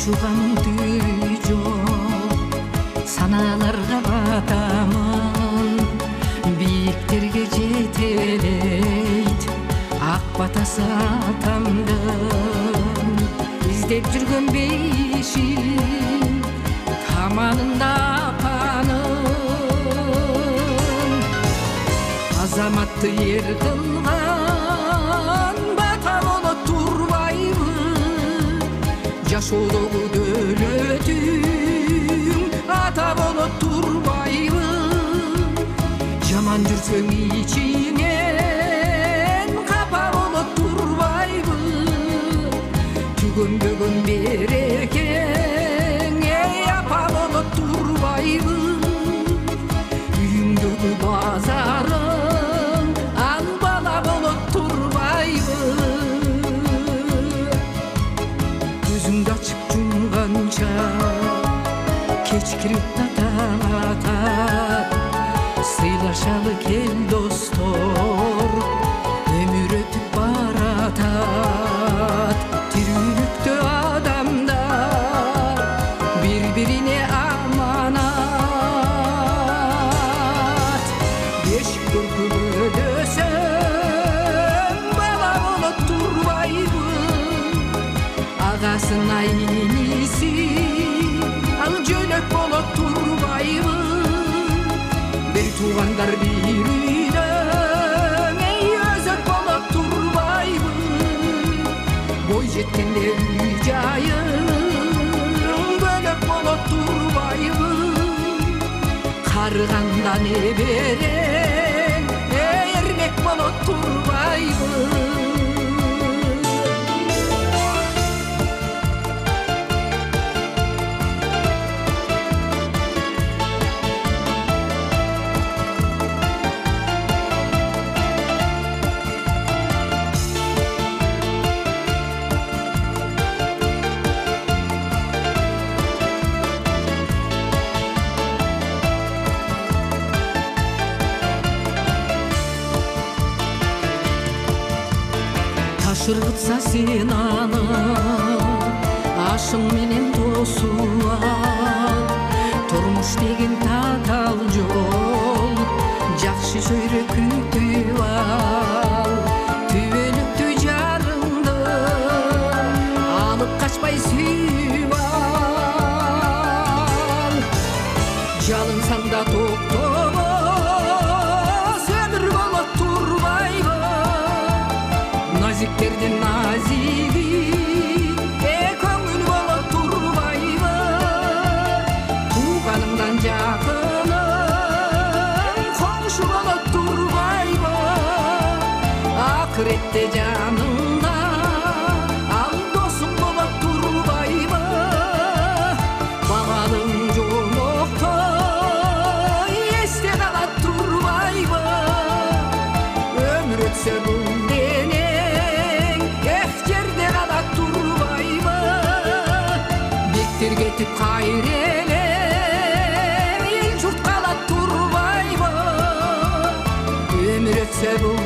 чугамды жок саналарга батамын бийиктерге жетелейт ак батасы атамдын издеп жүргөн бейишим таманында апанын азаматты ер кылган бата болот турбайбы жашоодогу дөөлөтүң ата болот турбайбы жаман жүрсөң ичиңен капа болот турбайбы түгөнбөгөн берекең эй апа болот турбайбы үйүңдөгү базарың ал бала болот турбайбы көзүңдү ачып жумганча кечкирип таң атат сыйлашалы кел достор өмүр өтүп баратат тирүүлүктө адамдар бири бирине аманат бешик көркүбөдөсөң бала болот турбайбы агасына иниси ал жөнөк болот турбайбы бир туугандар бир үйдөн эй өзөк болот турбайбы бой жеткенде үй жайың бөлөк болот турбайбы карыганда неберең эрмек болот турбайбы Ташыргытса сен аны ашың менен тосуп ал турмуш деген татаал жол жакшы чөйрө күтүп ал түбөлүктүү жарыңды алып качпай сүйүп ал жалынсаң да токтобос өмүр болот турбайбы назиктердин назиги көңүл болот турбайбы тууганыңдан жакының коңшу болот турбайбы акыретте жаныңда ал досуң болот турбайбы бабалың жомоктой эсте калат турбайбы өмүр өтсө бул кетип кайреле эл журт калат турбайбы өмүр өтсө бул